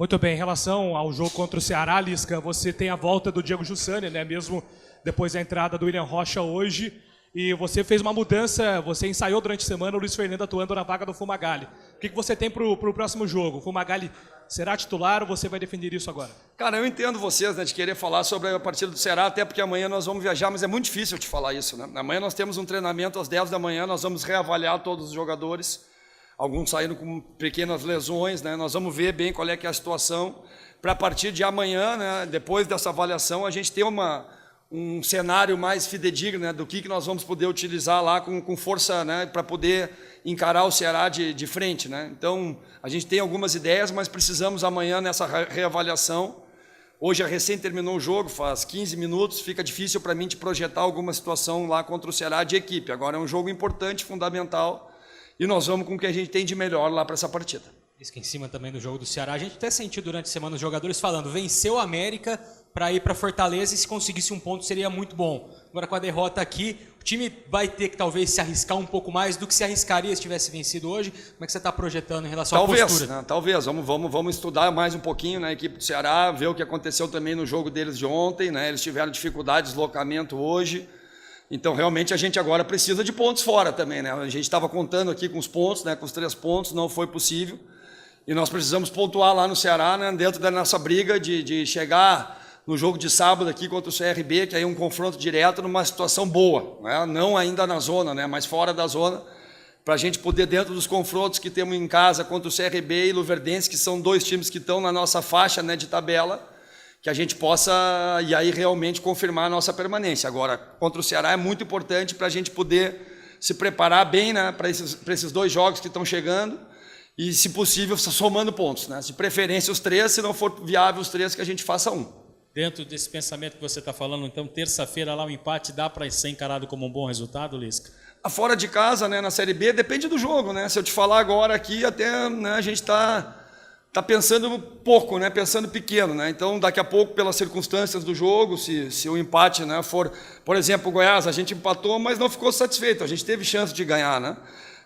Muito bem, em relação ao jogo contra o Ceará, Lisca, você tem a volta do Diego Jussani, né? Mesmo depois da entrada do William Rocha hoje. E você fez uma mudança, você ensaiou durante a semana o Luiz Fernando atuando na vaga do Fumagalli. O que você tem para o próximo jogo? O Fumagalli será titular ou você vai definir isso agora? Cara, eu entendo vocês, né, de querer falar sobre a partida do Ceará, até porque amanhã nós vamos viajar, mas é muito difícil te falar isso, né? Amanhã nós temos um treinamento às 10 da manhã, nós vamos reavaliar todos os jogadores, alguns saíram com pequenas lesões, né? Nós vamos ver bem qual é que é a situação, para a partir de amanhã, né, depois dessa avaliação, a gente ter um cenário mais fidedigno, né, do que nós vamos poder utilizar lá com força, né, para poder encarar o Ceará de frente, né? Então, a gente tem algumas ideias, mas precisamos amanhã nessa reavaliação. Hoje, recém terminou o jogo, faz 15 minutos, fica difícil para mim de projetar alguma situação lá contra o Ceará de equipe. Agora é um jogo importante, fundamental, e nós vamos com o que a gente tem de melhor lá para essa partida. Isso que em cima também do jogo do Ceará, a gente até sentiu durante a semana os jogadores falando, venceu a América para ir para Fortaleza e se conseguisse um ponto seria muito bom. Agora com a derrota aqui, o time vai ter que talvez se arriscar um pouco mais do que se arriscaria se tivesse vencido hoje. Como é que você está projetando em relação à postura? Né, talvez, vamos estudar mais um pouquinho na equipe do Ceará, ver o que aconteceu também no jogo deles de ontem, né? Eles tiveram dificuldade de deslocamento hoje. Então, realmente, a gente agora precisa de pontos fora também, né? A gente estava contando aqui com os pontos, né? Com os 3 pontos, não foi possível. E nós precisamos pontuar lá no Ceará, né? Dentro da nossa briga de chegar no jogo de sábado aqui contra o CRB, que aí é um confronto direto numa situação boa, né? Não ainda na zona, né? Mas fora da zona, para a gente poder, dentro dos confrontos que temos em casa contra o CRB e Luverdense, que são 2 times que estão na nossa faixa, né, de tabela, que a gente possa, e aí realmente confirmar a nossa permanência. Agora, contra o Ceará é muito importante para a gente poder se preparar bem, né, para esses 2 jogos que estão chegando e, se possível, somando pontos, né? De preferência os 3, se não for viável os 3, que a gente faça 1. Dentro desse pensamento que você está falando, então, terça-feira lá o empate dá para ser encarado como um bom resultado, Lisca? Fora de casa, né, na Série B, depende do jogo, né? Se eu te falar agora aqui, até, né, a gente está pensando pouco, né? Pensando pequeno, né? Então, daqui a pouco, pelas circunstâncias do jogo, se o empate, né, for, por exemplo, o Goiás, a gente empatou, mas não ficou satisfeito, a gente teve chance de ganhar, né?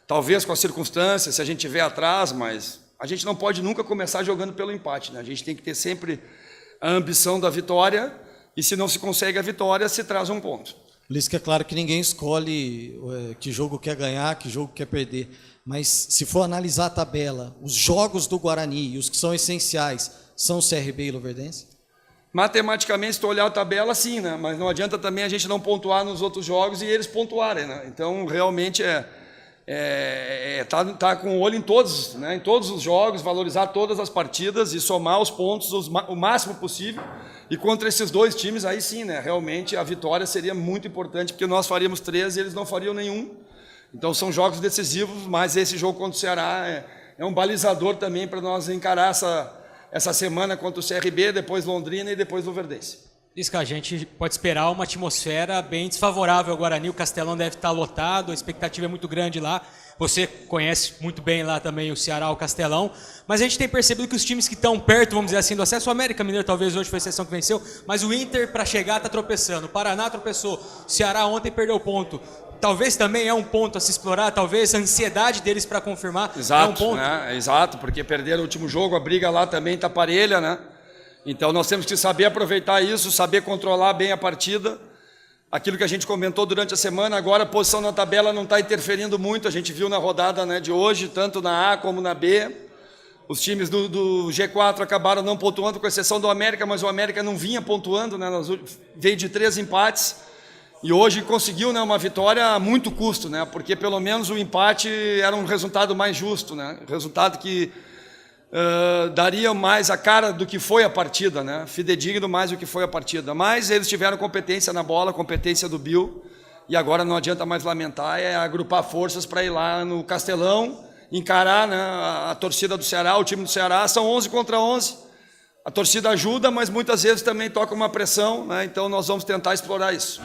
Talvez com as circunstâncias, se a gente estiver atrás, mas a gente não pode nunca começar jogando pelo empate, né? A gente tem que ter sempre a ambição da vitória, e se não se consegue a vitória, se traz um ponto. Lisca, é claro que ninguém escolhe que jogo quer ganhar, que jogo quer perder, mas se for analisar a tabela, os jogos do Guarani e os que são essenciais são CRB e Luverdense? Matematicamente, se tu olhar a tabela, sim, né? Mas não adianta também a gente não pontuar nos outros jogos e eles pontuarem, né? Então, realmente tá com o olho em todos, né? Em todos os jogos, valorizar todas as partidas e somar os pontos o máximo possível. E contra esses 2 times, aí sim, né? Realmente a vitória seria muito importante, porque nós faríamos 3 e eles não fariam nenhum. Então são jogos decisivos, mas esse jogo contra o Ceará é um balizador também para nós encarar essa semana contra o CRB, depois Londrina e depois Luverdense. Diz que a gente pode esperar uma atmosfera bem desfavorável ao Guarani, o Castelão deve estar lotado, a expectativa é muito grande lá. Você conhece muito bem lá também o Ceará, o Castelão, mas a gente tem percebido que os times que estão perto, vamos dizer assim, do acesso, o América Mineiro talvez hoje foi a exceção que venceu, mas o Inter para chegar está tropeçando, o Paraná tropeçou, o Ceará ontem perdeu ponto. Talvez também é um ponto a se explorar, talvez a ansiedade deles para confirmar. Exato, é um ponto. Né? Exato, porque perderam o último jogo, a briga lá também está parelha, né? Então nós temos que saber aproveitar isso, saber controlar bem a partida. Aquilo que a gente comentou durante a semana, agora a posição na tabela não está interferindo muito, a gente viu na rodada, né, de hoje, tanto na A como na B. Os times do G4 acabaram não pontuando, com exceção do América, mas o América não vinha pontuando, né, veio de 3 empates. E hoje conseguiu, né, uma vitória a muito custo, né, porque pelo menos o empate era um resultado mais justo, né, resultado que daria mais a cara do que foi a partida, né, fidedigno mais do que foi a partida. Mas eles tiveram competência na bola, competência do Bill, e agora não adianta mais lamentar, é agrupar forças para ir lá no Castelão, encarar, né, a torcida do Ceará, o time do Ceará, são 11 contra 11. A torcida ajuda, mas muitas vezes também toca uma pressão, né? Então nós vamos tentar explorar isso.